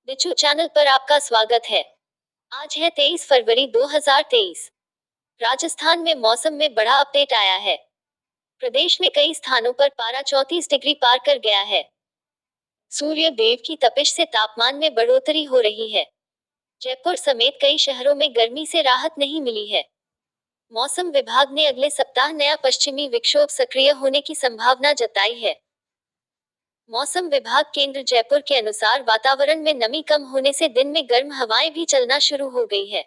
बिच्छू चैनल पर आपका स्वागत है। आज है 23 फरवरी 2023। राजस्थान में मौसम में बड़ा अपडेट आया है। प्रदेश में कई स्थानों पर पारा 34 डिग्री पार कर गया है। सूर्य देव की तपिश से तापमान में बढ़ोतरी हो रही है। जयपुर समेत कई शहरों में गर्मी से राहत नहीं मिली है। मौसम विभाग ने अगले सप्ताह नया पश्चिमी विक्षोभ सक्रिय होने की संभावना जताई है। मौसम विभाग केंद्र जयपुर के अनुसार वातावरण में नमी कम होने से दिन में गर्म हवाएं भी चलना शुरू हो गई है।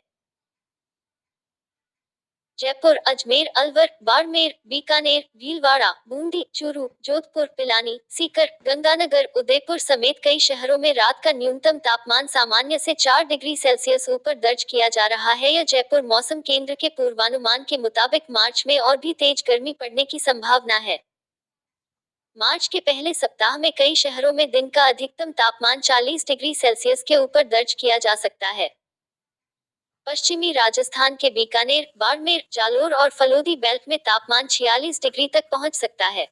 जयपुर, अजमेर, अलवर, बाड़मेर, बीकानेर, भीलवाड़ा, बूंदी, चूरू, जोधपुर, पिलानी, सीकर, गंगानगर, उदयपुर समेत कई शहरों में रात का न्यूनतम तापमान सामान्य से 4 डिग्री सेल्सियस ऊपर दर्ज किया जा रहा है। यह जयपुर मौसम केंद्र के पूर्वानुमान के मुताबिक मार्च में और भी तेज गर्मी पड़ने की संभावना है। मार्च के पहले सप्ताह में कई शहरों में दिन का अधिकतम तापमान 40 डिग्री सेल्सियस के ऊपर दर्ज किया जा सकता है। पश्चिमी राजस्थान के बीकानेर, बाड़मेर, जालोर और फलोदी बेल्ट में तापमान 46 डिग्री तक पहुंच सकता है।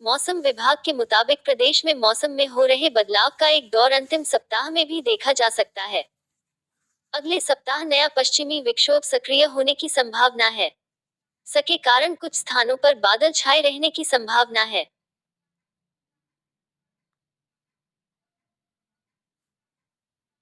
मौसम विभाग के मुताबिक प्रदेश में मौसम में हो रहे बदलाव का एक दौर अंतिम सप्ताह में भी देखा जा सकता है। अगले सप्ताह नया पश्चिमी विक्षोभ सक्रिय होने की संभावना है। इसके कारण कुछ स्थानों पर बादल छाए रहने की संभावना है।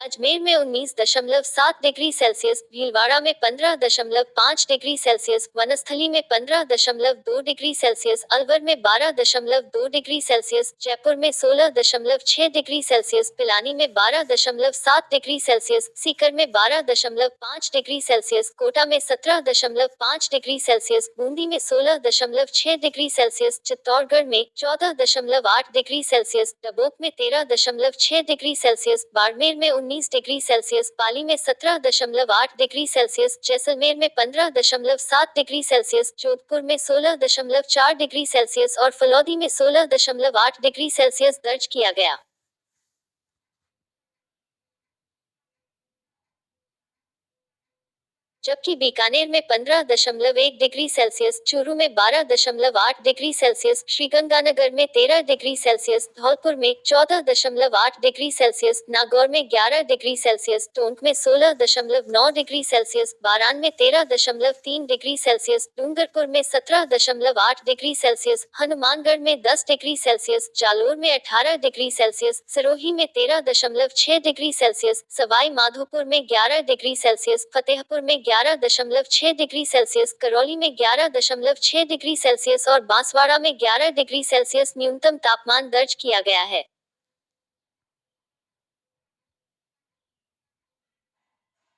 अजमेर में 19.7 डिग्री सेल्सियस, भीलवाड़ा में 15.5 डिग्री सेल्सियस, वनस्थली में 15.2 डिग्री सेल्सियस, अलवर में 12.2 डिग्री सेल्सियस, जयपुर में 16.6 डिग्री सेल्सियस, पिलानी में 12.7 डिग्री सेल्सियस, सीकर में 12.5 डिग्री सेल्सियस, कोटा में 17.5 डिग्री सेल्सियस, बूंदी में 16.6 डिग्री सेल्सियस, चित्तौड़गढ़ में 14.8 डिग्री सेल्सियस, डबोक में 13.6 डिग्री सेल्सियस, बाड़मेर में 19 डिग्री सेल्सियस, पाली में 17.8 डिग्री सेल्सियस, जैसलमेर में 15.7 डिग्री सेल्सियस, जोधपुर में 16.4 डिग्री सेल्सियस और फलौदी में 16.8 डिग्री सेल्सियस दर्ज किया गया। जबकि बीकानेर में 15.1 डिग्री सेल्सियस, चूरू में 12.8 डिग्री सेल्सियस, श्रीगंगानगर में 13 डिग्री सेल्सियस, धौलपुर में 14.8 डिग्री सेल्सियस, नागौर में 11 डिग्री सेल्सियस, टोंक में 16.9 डिग्री सेल्सियस, बारान में 13.3 डिग्री सेल्सियस, डूंगरपुर में 17.8 डिग्री सेल्सियस, हनुमानगढ़ में 10 डिग्री सेल्सियस, जालोर में 18 डिग्री सेल्सियस, सिरोही में 13.6 डिग्री सेल्सियस, सवाई माधोपुर में 11 डिग्री सेल्सियस, फतेहपुर में 11.6 डिग्री सेल्सियस, करौली में 11.6 डिग्री सेल्सियस और बांसवाड़ा में 11 डिग्री सेल्सियस न्यूनतम तापमान दर्ज किया गया है।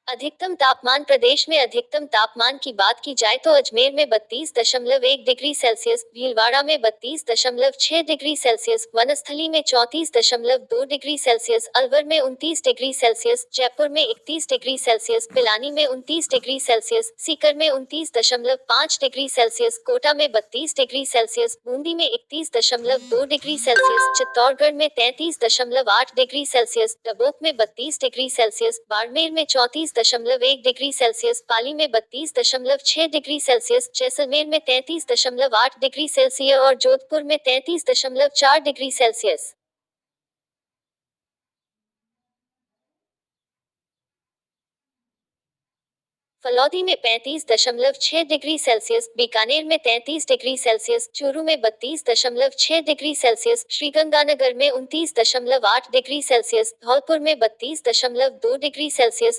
अधिकतम तापमान प्रदेश में अधिकतम तापमान की बात की जाए तो अजमेर में 32.1 डिग्री सेल्सियस, भीलवाड़ा में 32.6 डिग्री सेल्सियस, वनस्थली में 34.2 डिग्री सेल्सियस, अलवर में 29 डिग्री सेल्सियस, जयपुर में 31 डिग्री सेल्सियस, पिलानी में 29 डिग्री सेल्सियस, सीकर में 29.5 डिग्री सेल्सियस, कोटा में 32 डिग्री सेल्सियस, बूंदी में 31.2 डिग्री सेल्सियस, चित्तौड़गढ़ में 33.8 डिग्री सेल्सियस, डबोक में 32 डिग्री सेल्सियस, बाड़मेर में 34.1 डिग्री सेल्सियस, पाली में 32.6 डिग्री सेल्सियस, जैसलमेर में 33.8 डिग्री सेल्सियस और जोधपुर में 33.4 डिग्री सेल्सियस। फलौदी में 35.6 डिग्री सेल्सियस, बीकानेर में 33 डिग्री सेल्सियस, चूरू में 32.6 डिग्री सेल्सियस, श्रीगंगानगर में 29.8 डिग्री सेल्सियस, धौलपुर में 32.2 डिग्री सेल्सियस,